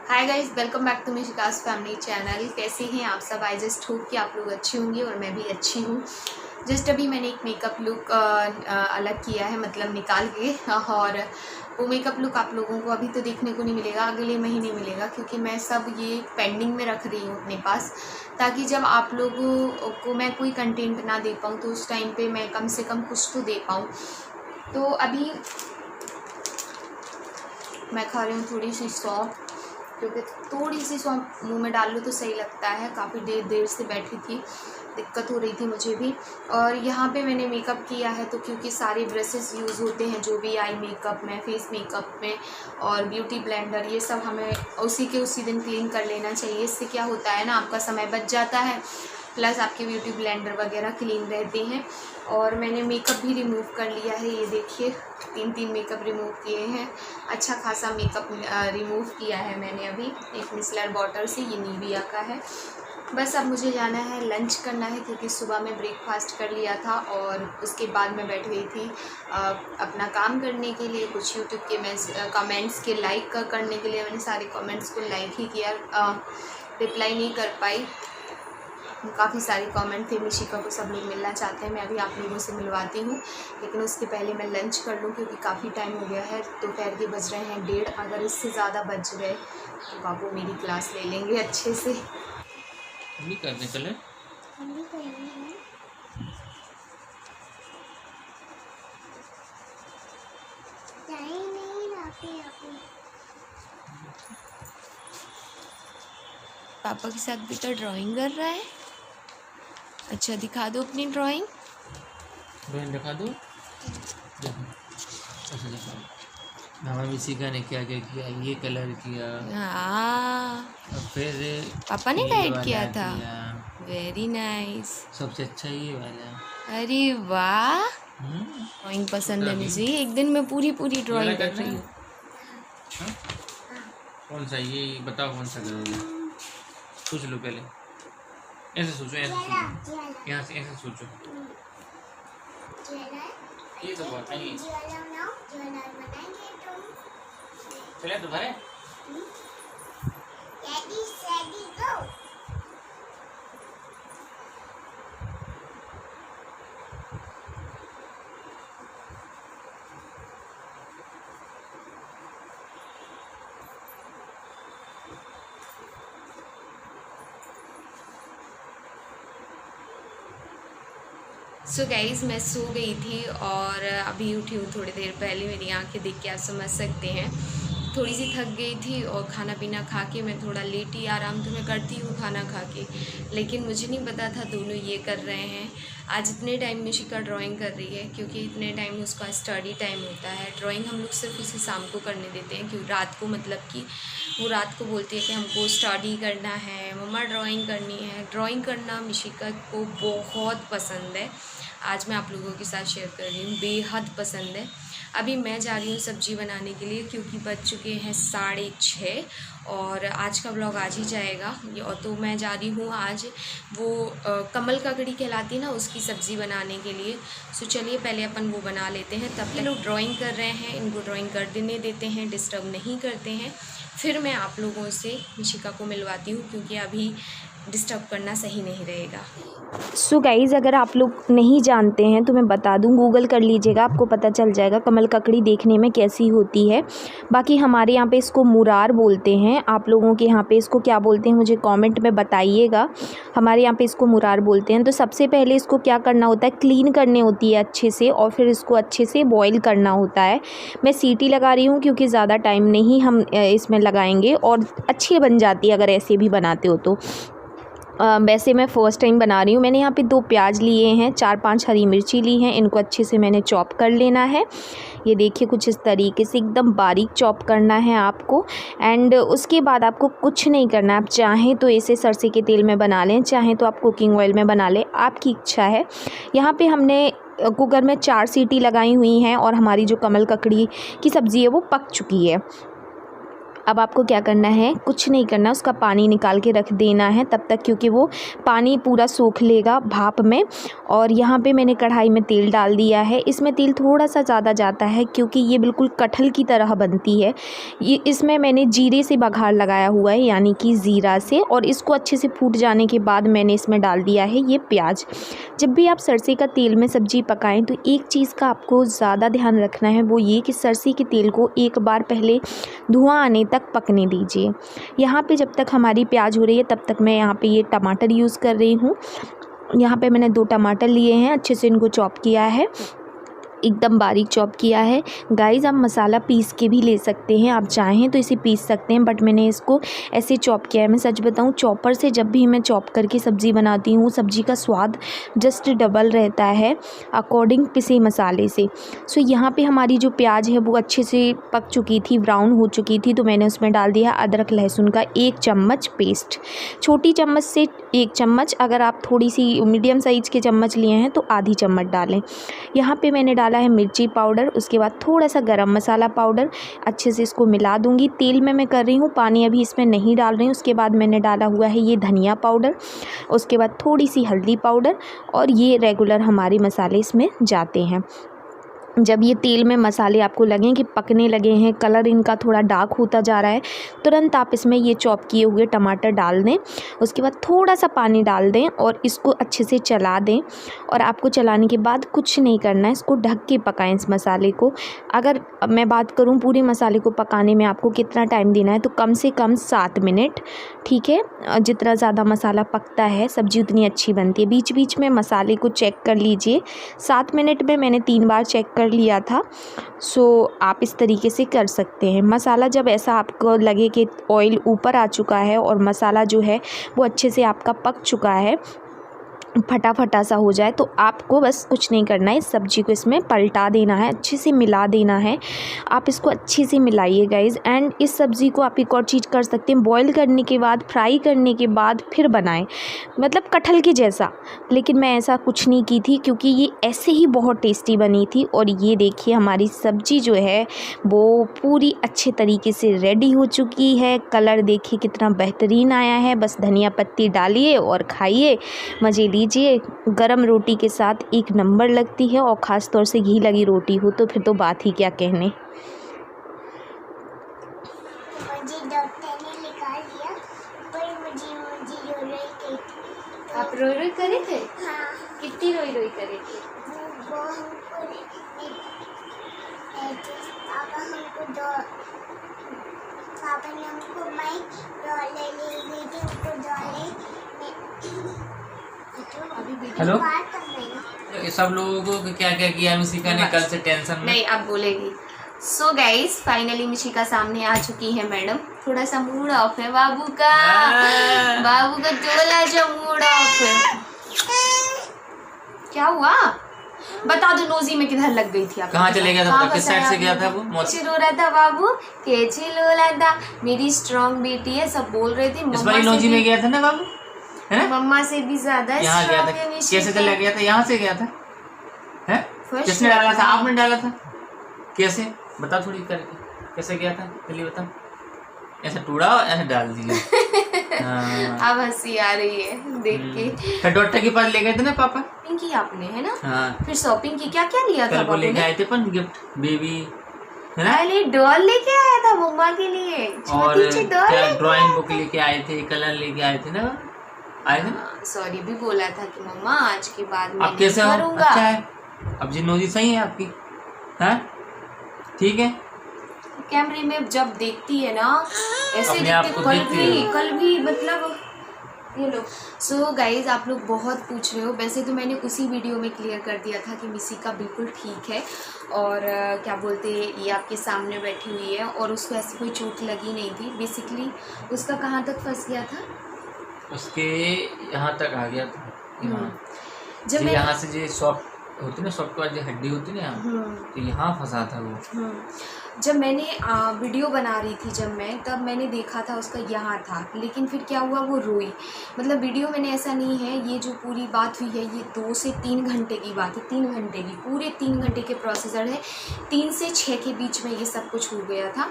Hi guys, welcome back to Mishika's family channel. कैसे हैं आप सब? आई जस्ट होप कि आप लोग अच्छे होंगे और मैं भी अच्छी हूँ। जस्ट अभी मैंने एक मेकअप लुक अलग किया है, मतलब निकाल के, और वो मेकअप लुक आप लोगों को अभी तो देखने को नहीं मिलेगा, अगले महीने मिलेगा, क्योंकि मैं सब ये पेंडिंग में रख रही हूँ अपने पास, ताकि जब आप लोगों को मैं कोई कंटेंट ना दे पाऊँ तो उस टाइम पे मैं कम से कम कुछ तो दे पाऊँ। तो अभी मैं खा रही हूँ थोड़ी सी सौंफ, क्योंकि थोड़ी सी सौंफ मुंह में डाल लूँ तो सही लगता है। काफ़ी देर से बैठी थी, दिक्कत हो रही थी मुझे भी। और यहाँ पे मैंने मेकअप किया है तो क्योंकि सारे ब्रशेस यूज़ होते हैं जो भी आई मेकअप में, फेस मेकअप में, और ब्यूटी ब्लेंडर, ये सब हमें उसी दिन क्लीन कर लेना चाहिए। इससे क्या होता है ना, आपका समय बच जाता है, प्लस आपके ब्यूटी ब्लेंडर वगैरह क्लीन रहते हैं। और मैंने मेकअप भी रिमूव कर लिया है, ये देखिए 3 मेकअप रिमूव किए हैं। अच्छा खासा मेकअप रिमूव किया है मैंने अभी एक मिसलर बॉटल से, ये निविया का है। बस अब मुझे जाना है, लंच करना है, क्योंकि सुबह में ब्रेकफास्ट कर लिया था और उसके बाद मैं बैठ गई थी अपना काम करने के लिए। कुछ यूट्यूब के कमेंट्स के लाइक करने के लिए मैंने सारे कमेंट्स को लाइक ही किया, रिप्लाई नहीं कर पाई। काफ़ी सारे कमेंट थे, मिशिका को सब लोग मिलना चाहते हैं, मैं अभी आप लोगों से मिलवाती हूँ, लेकिन उसके पहले मैं लंच कर लूँ, क्योंकि काफ़ी टाइम हो गया है। दोपहर के बज रहे हैं 1:30, अगर इससे ज़्यादा बज गए तो बाबू मेरी क्लास ले लेंगे अच्छे से। हम भी करने चले, पापा के साथ बेटा ड्राइंग कर रहा है। अच्छा, दिखा दो अपनी ड्राइंग। ड्राइंग दिखा दो। अच्छा दिखा। हमें मिशिका ने क्या क्या किया, ये कलर किया, हाँ, और फिर पापा ने ये गाइड वाला किया था। Very nice. सबसे अच्छा ये वाला। अरे वाह, ड्राइंग पसंद है मुझे। एक दिन मैं पूरी ड्राइंग कर रही हूँ। कौन सा ये बताओ, कौन सा करोगे? सोच लो पहले, ऐसे सोचो, ऐसे सोचो, यहाँ से ऐसे सोचो। ये तो बहुत है, चले तो भरे। सो गाइज़, मैं सो गई थी और अभी उठी हूँ थोड़ी देर पहले। मेरी आंखें देख के आप समझ सकते हैं, थोड़ी सी थक गई थी, और खाना पीना खा के मैं थोड़ा लेट ही आराम तो मैं करती हूँ खाना खा के, लेकिन मुझे नहीं पता था दोनों ये कर रहे हैं। आज इतने टाइम मिशिका ड्राइंग कर रही है, क्योंकि इतने टाइम उसका स्टडी टाइम होता है। ड्राइंग हम लोग सिर्फ उसे शाम को करने देते हैं, क्योंकि रात को, मतलब कि वो रात को बोलती है कि हमको स्टडी करना है, मम्मा ड्राइंग करनी है। ड्राइंग करना मिशिका को बहुत पसंद है। आज मैं आप लोगों के साथ शेयर कर रही हूँ, बेहद पसंद है। अभी मैं जा रही हूँ सब्ज़ी बनाने के लिए, क्योंकि बज चुके हैं 6:30, और आज का व्लॉग आज ही जाएगा। और तो मैं जा रही हूँ आज वो कमल ककड़ी कहलाती है ना, उसकी सब्ज़ी बनाने के लिए। सो चलिए पहले अपन वो बना लेते हैं। तब तक लोग ड्राइंग कर रहे हैं, इनको ड्राइंग कर देने देते हैं, डिस्टर्ब नहीं करते हैं। फिर मैं आप लोगों से मिशिका को मिलवाती हूँ, क्योंकि अभी डिस्टर्ब करना सही नहीं रहेगा। सो गाइज़, अगर आप लोग नहीं जानते हैं तो मैं बता दूं, गूगल कर लीजिएगा, आपको पता चल जाएगा कमल ककड़ी देखने में कैसी होती है। बाकी हमारे यहाँ पे इसको मुरार बोलते हैं, आप लोगों के यहाँ पे इसको क्या बोलते हैं मुझे कमेंट में बताइएगा। हमारे यहाँ पे इसको मुरार बोलते हैं। तो सबसे पहले इसको क्या करना होता है, क्लीन करनी होती है अच्छे से, और फिर इसको अच्छे से बॉईल करना होता है। मैं सीटी लगा रही हूँ क्योंकि ज़्यादा टाइम नहीं हम इसमें लगाएंगे, और अच्छी बन जाती है अगर ऐसे भी बनाते हो तो। वैसे मैं फ़र्स्ट टाइम बना रही हूँ। मैंने यहाँ पे 2 प्याज लिए हैं, 4-5 हरी मिर्ची ली हैं, इनको अच्छे से मैंने चॉप कर लेना है। ये देखिए कुछ इस तरीके से एकदम बारीक चॉप करना है आपको। एंड उसके बाद आपको कुछ नहीं करना, आप चाहें तो इसे सरसों के तेल में बना लें, चाहें तो आप कुकिंग ऑयल में बना लें, आपकी इच्छा है। यहाँ पे हमने कुकर में 4 सीटी लगाई हुई हैं, और हमारी जो कमल ककड़ी की सब्ज़ी है वो पक चुकी है। अब आपको क्या करना है, कुछ नहीं करना, उसका पानी निकाल के रख देना है तब तक, क्योंकि वो पानी पूरा सूख लेगा भाप में। और यहाँ पे मैंने कढ़ाई में तेल डाल दिया है। इसमें तेल थोड़ा सा ज़्यादा जाता है क्योंकि ये बिल्कुल कटहल की तरह बनती है। ये इसमें मैंने जीरे से बघार लगाया हुआ है, यानी कि ज़ीरा से। और इसको अच्छे से फूट जाने के बाद मैंने इसमें डाल दिया है ये प्याज। जब भी आप सरसे का तेल में सब्ज़ी पकाएं तो एक चीज़ का आपको ज़्यादा ध्यान रखना है, वो ये कि सरसे के तेल को एक बार पहले धुआं आने तक पकने दीजिए। यहाँ पे जब तक हमारी प्याज हो रही है तब तक मैं यहाँ पे ये टमाटर यूज़ कर रही हूँ। यहाँ पे मैंने 2 टमाटर लिए हैं, अच्छे से इनको चॉप किया है, एकदम बारीक चॉप किया है। गाइस आप मसाला पीस के भी ले सकते हैं, आप चाहें तो इसे पीस सकते हैं, बट मैंने इसको ऐसे चॉप किया है। मैं सच बताऊं, चॉपर से जब भी मैं चॉप करके सब्ज़ी बनाती हूँ सब्ज़ी का स्वाद जस्ट डबल रहता है अकॉर्डिंग पिसे मसाले से। सो यहाँ पे हमारी जो प्याज है वो अच्छे से पक चुकी थी, ब्राउन हो चुकी थी, तो मैंने उसमें डाल दिया अदरक लहसुन का 1 चम्मच पेस्ट। छोटी चम्मच से 1 चम्मच, अगर आप थोड़ी सी मीडियम साइज़ के चम्मच लिए हैं तो आधी चम्मच डालें। यहाँ पे मैंने डाला है मिर्ची पाउडर, उसके बाद थोड़ा सा गरम मसाला पाउडर। अच्छे से इसको मिला दूंगी। तेल में मैं कर रही हूँ, पानी अभी इसमें नहीं डाल रही हूँ। उसके बाद मैंने डाला हुआ है ये धनिया पाउडर, उसके बाद थोड़ी सी हल्दी पाउडर, और ये रेगुलर हमारे मसाले इसमें जाते हैं। जब ये तेल में मसाले आपको लगें कि पकने लगे हैं, कलर इनका थोड़ा डार्क होता जा रहा है, तुरंत आप इसमें ये चॉप किए हुए टमाटर डाल दें। उसके बाद थोड़ा सा पानी डाल दें और इसको अच्छे से चला दें। और आपको चलाने के बाद कुछ नहीं करना है, इसको ढक के पकाएं इस मसाले को। अगर मैं बात करूं पूरे मसाले को पकाने में आपको कितना टाइम देना है, तो कम से कम 7 मिनट, ठीक है। जितना ज़्यादा मसाला पकता है सब्ज़ी उतनी अच्छी बनती है। बीच बीच में मसाले को चेक कर लीजिए। 7 मिनट में मैंने 3 बार चेक कर लिया था। सो आप इस तरीके से कर सकते हैं। मसाला जब ऐसा आपको लगे कि ऑयल ऊपर आ चुका है और मसाला जो है वो अच्छे से आपका पक चुका है, फटाफटा सा हो जाए, तो आपको बस कुछ नहीं करना है, इस सब्ज़ी को इसमें पलटा देना है, अच्छे से मिला देना है। आप इसको अच्छे से मिलाइए गाइज़। एंड इस सब्ज़ी को आप एक और चीज़ कर सकते हैं, बॉईल करने के बाद, फ्राई करने के बाद फिर बनाएं, मतलब कटहल के जैसा। लेकिन मैं ऐसा कुछ नहीं की थी क्योंकि ये ऐसे ही बहुत टेस्टी बनी थी। और ये देखिए हमारी सब्ज़ी जो है वो पूरी अच्छे तरीके से रेडी हो चुकी है। कलर देखिए कितना बेहतरीन आया है। बस धनिया पत्ती डालिए और खाइए, मज़े लीजिए। गरम रोटी के साथ एक नंबर लगती है, और ख़ास तौर से घी लगी रोटी हो तो फिर तो बात ही क्या कहने। मुझे डॉक्टर ने निकाल दिया, पर मुझे रो रही थी। आप रोई रोई करे थे? हाँ, कितनी रोई रोई करे थे? वो हमको पापा ने हमको मैं डॉले ले गई थी, उनको डॉले हेलो, बात कर रही ये सब लोगों को क्या क्या किया मिशिका ने कल से टेंशन में? नहीं, आप बोलेगी। सो गाइस फाइनली मिशिका सामने आ चुकी है मैडम। थोड़ा सा मूड ऑफ है बाबू का, बाबू का थोड़ा सा मूड ऑफ है। क्या हुआ बता दो। नोजी में किधर लग गई थी आप? कहाँ चले गया था? किस साइड से गया था वो? कैसे रो रहा था बाबू, कैसे रो रहा था? मेरी स्ट्रॉन्ग बेटी है, सब बोल रहे थे। इस बार नोजी में गया था ना बाबू, है ना? मम्मा से भी ज्यादा यहाँ गया था। कैसे चला गया था? यहाँ से गया था, है? किसने डाला था? आपने डाला था? कैसे बता थोड़ी करके, कैसे गया था चलिए बताओ। ऐसा टूड़ा ऐसे डाल दिया। अब हंसी आ रही है देख के। फिर डॉक्टर के पास ले गए थे ना पापा? शॉपिंग की आपने, है ना? हाँ। फिर शॉपिंग की, क्या क्या लिया था? कल को लेके आए थे पर गिफ्ट बेबी, है ना? पहले डॉल लेके आया था मम्मा के लिए, और छोटी सी डॉल क्या ड्राइंग बुक लेके आए थे, कलर लेके आए थे ना, आए थे ना? सॉरी भी बोला था कि मम्मा आज के बाद मैं अब कैसे नहीं हो? करूंगा। अच्छा है, अब जी नोजी सही है आपकी, है ठीक है। कैमरे में जब देखती है ना ऐसे अपने आप देखते, को देखती है। कल भी मतलब ये लो। सो गाइज आप लोग बहुत पूछ रहे हो, वैसे तो मैंने उसी वीडियो में क्लियर कर दिया था कि मिशिका बिल्कुल ठीक है। और क्या बोलते ये आपके सामने बैठी हुई है और उसको ऐसी कोई चोट लगी नहीं थी। बेसिकली उसका कहाँ तक फंस गया था? उसके यहाँ तक आ गया था, यहाँ जब जी, यहाँ से जो सॉफ्ट होती ना, सॉफ्ट वाली हड्डी होती ना यहाँ, तो यहाँ फंसा था वो। जब मैंने वीडियो बना रही थी जब मैं, तब मैंने देखा था उसका यहाँ था, लेकिन फिर क्या हुआ, वो रोई। मतलब वीडियो मैंने ऐसा नहीं है, ये जो पूरी बात हुई है ये 2 से 3 घंटे की बात है, 3 घंटे की, पूरे 3 घंटे के प्रोसीजर है, 3 से 6 के बीच में ये सब कुछ हो गया था।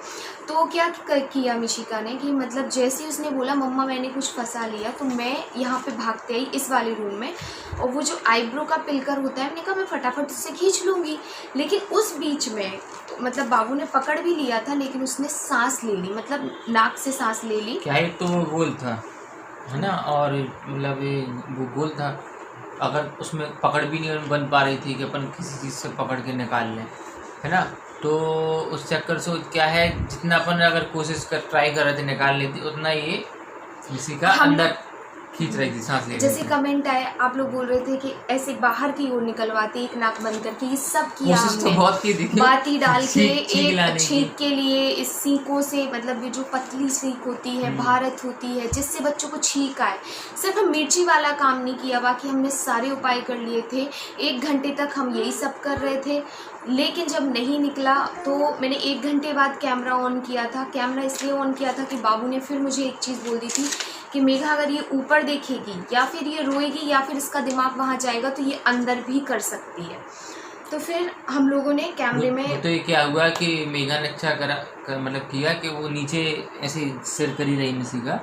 तो क्या किया मिशिका ने कि मतलब जैसे ही उसने बोला मम्मा मैंने कुछ फंसा लिया, तो मैं यहाँ पे भागते आई इस वाले रूम में, और वो जो आईब्रो का पिलकर होता है, मैंने कहा मैं फटाफट उससे खींच लूँगी, लेकिन उस बीच में मतलब बाबू ने पकड़ भी लिया था, लेकिन उसने सांस ले ली, मतलब नाक से सांस ले ली। क्या है, तो वो गोल था है ना, और मतलब वो गोल था, अगर उसमें पकड़ भी नहीं बन पा रही थी कि अपन किसी चीज़ से पकड़ के निकाल लें, है ना, तो उस चक्कर से क्या है, जितना अपन अगर कोशिश ट्राई कर रहे थे निकाल लेती, उतना ये किसी का अंदर खींच रही थी, सांस ले। जैसे कमेंट आए, आप लोग बोल रहे थे कि ऐसे बाहर की ओर निकलवाते, एक नाक बंद करके, ये सब किया हमने, तो बहुत की देखी, बाती डाल के एक छींक के लिए, इस सीकों से, मतलब ये जो पतली सीक होती है, भारत होती है, जिससे बच्चों को छींक आए। सिर्फ मिर्ची वाला काम नहीं किया, बाकी हमने सारे उपाय कर लिए थे। 1 घंटे तक हम यही सब कर रहे थे, लेकिन जब नहीं निकला तो मैंने 1 घंटे बाद कैमरा ऑन किया था। कैमरा इसलिए ऑन किया था कि बाबू ने फिर मुझे एक चीज़ बोल दी थी कि मेघा अगर ये ऊपर देखेगी या फिर ये रोएगी या फिर इसका दिमाग वहाँ जाएगा तो ये अंदर भी कर सकती है। तो फिर हम लोगों ने कैमरे में तो ये क्या हुआ कि मेघा ने अच्छा मतलब किया कि वो नीचे ऐसे सिर करी रही मिशिका,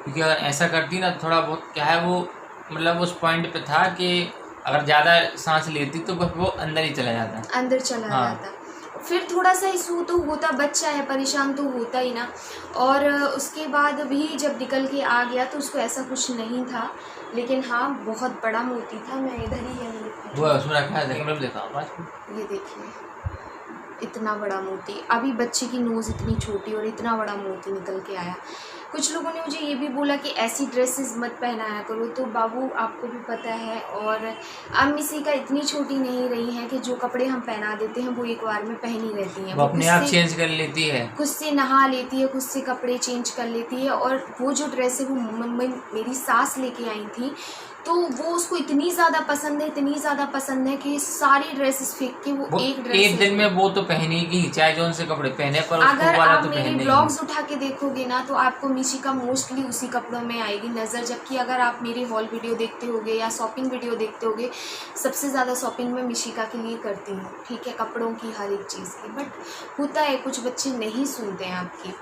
क्योंकि अगर ऐसा करती ना थोड़ा बहुत क्या है, वो मतलब उस पॉइंट पे था कि अगर ज़्यादा सांस लेती तो वो अंदर ही चला जाता, अंदर चला जाता। फिर थोड़ा सा इशू तो होता, बच्चा है परेशान तो होता ही ना। और उसके बाद भी जब निकल के आ गया तो उसको ऐसा कुछ नहीं था, लेकिन हाँ बहुत बड़ा मोती था। मैं इधर ही है वो उसमें रखा है, मैं देखा ये देखिए इतना बड़ा मोती। अभी बच्चे की नोज़ इतनी छोटी और इतना बड़ा मोती निकल के आया। कुछ लोगों ने मुझे ये भी बोला कि ऐसी ड्रेसेस मत पहनाया करो, तो बाबू आपको भी पता है, और अब मिशिका इतनी छोटी नहीं रही है कि जो कपड़े हम पहना देते हैं वो एक बार में पहनी रहती हैं, वो अपने आप चेंज कर लेती है, खुद से नहा लेती है, खुद से कपड़े चेंज कर लेती है। और वो जो ड्रेस है वो मेरी सास लेके आई थी, तो वो उसको इतनी ज़्यादा पसंद है, इतनी ज़्यादा पसंद है कि सारी ड्रेसेस फेंक के वो एक ड्रेस एक दिन में वो तो पहनेगी चाहे जो उनसे कपड़े पहने, पर अगर आप मेरे ब्लॉग्स उठा के देखोगे ना तो आपको मिशिका मोस्टली उसी कपड़ों में आएगी नज़र। जबकि अगर आप मेरी हॉल वीडियो देखते होगे या शॉपिंग वीडियो देखते होगे, सबसे ज़्यादा शॉपिंग में मिशिका के लिए करती हूँ, ठीक है, कपड़ों की, हर एक चीज़ की। बट होता है कुछ बच्चे नहीं सुनते हैं आपकी।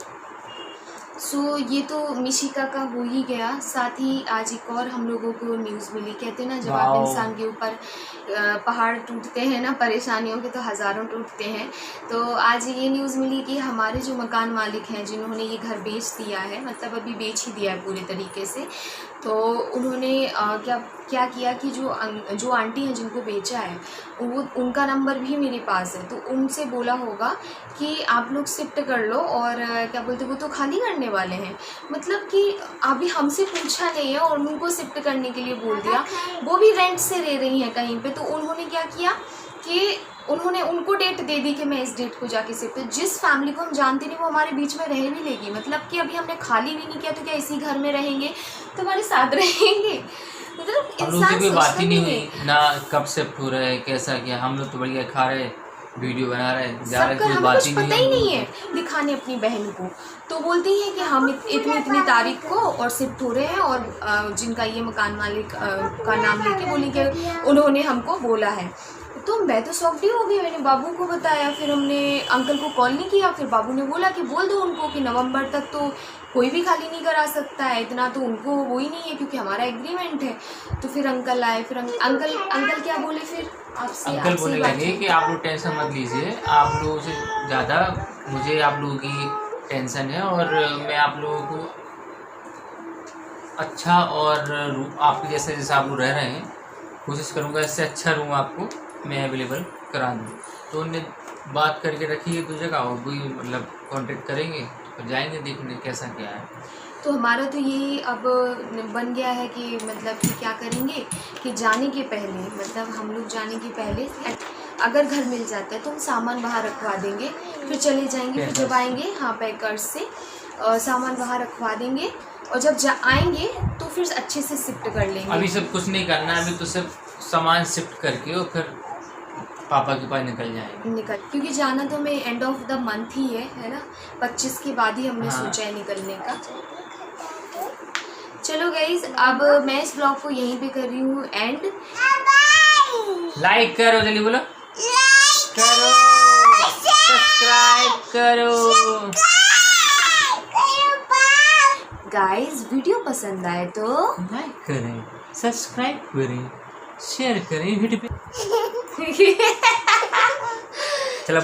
सो ये तो मिशिका का हो ही गया। साथ ही आज एक और हम लोगों को न्यूज़ मिली। कहते हैं ना जब आप इंसान के ऊपर पहाड़ टूटते हैं ना परेशानियों के, तो हज़ारों टूटते हैं। तो आज ये न्यूज़ मिली कि हमारे जो मकान मालिक हैं जिन्होंने ये घर बेच दिया है, मतलब अभी बेच ही दिया है पूरे तरीके से, तो उन्होंने क्या किया कि जो आंटी हैं जिनको बेचा है वो उनका नंबर भी मेरे पास है, तो उनसे बोला होगा कि आप लोग शिफ्ट कर लो, और क्या बोलते वो तो खाली करने वाले हैं। मतलब कि अभी हमसे पूछा नहीं है और उनको शिफ्ट करने के लिए बोल दिया। वो भी रेंट से रह रही हैं कहीं पे, तो उन्होंने क्या किया कि उन्होंने उनको डेट दे दी कि मैं इस डेट को जाके शिफ्ट। जिस फैमिली को हम जानते नहीं वो हमारे बीच में रह भी लेगी, मतलब कि अभी हमने खाली भी नहीं किया तो क्या इसी घर में रहेंगे, तो हमारे साथ रहेंगे। मतलब इंसान कोई बात ही नहीं हुई ना, कब शिफ्ट हो रहा है कैसा क्या, हम लोग तो बढ़िया खा रहे, वीडियो बना रहे, जा रहे, कोई बात ही पता ही नहीं है दिखाने अपनी बहन को। तो बोलती है कि हम इतनी तारीख को और शिफ्ट हो रहे हैं, और जिनका ये मकान मालिक का नाम लेके बोली कि उन्होंने हमको बोला है। तो मैं तो शॉक्ड ही हो गई। मैंने बाबू को बताया, फिर हमने अंकल को कॉल नहीं किया, फिर बाबू ने बोला कि बोल दो उनको कि नवंबर तक तो कोई भी खाली नहीं करा सकता है, इतना तो उनको वो ही नहीं है क्योंकि हमारा एग्रीमेंट है। तो फिर अंकल आए, फिर अंकल क्या बोले फिर आपसे? अंकल बोलने लगे कि आप लोग टेंशन मत लीजिए, आप लोगों से ज़्यादा मुझे आप लोगों की टेंशन है, और मैं आप लोगों को अच्छा और आपके जैसे आप लोग रह रहे हैं कोशिश करूँगा इससे अच्छा रूम आपको मैं अवेलेबल करा दूँ। तो उनने बात करके रखी है 2 जगह, और वही मतलब कांटेक्ट करेंगे तो जाएंगे देखने कैसा क्या है। तो हमारा तो ये अब बन गया है कि मतलब कि क्या करेंगे कि जाने के पहले, मतलब हम लोग जाने के पहले अगर घर मिल जाता है तो हम सामान बाहर रखवा देंगे, फिर चले जाएंगे। फिर जब आएंगे हाँ पैकर्स से सामान बाहर रखवा देंगे, और जब आएंगे तो फिर अच्छे से शिफ्ट कर लेंगे। अभी सब कुछ नहीं करना है, अभी तो सिर्फ सामान शिफ्ट करके और फिर पापा के पास निकल जाएंगे। क्योंकि जाना तो मैं एंड ऑफ द मंथ ही है ना, 25 के बाद ही हमने सोचा है निकलने का। चलो गाइज, अब मैं इस ब्लॉग को यहीं पे कर रही हूँ एंड। लाइक करो, जल्दी बोलो, करो, सब्सक्राइब करो। गाइज वीडियो पसंद आए तो लाइक करें, सब्सक्राइब करें, शेयर करें वीडियो पे। चलो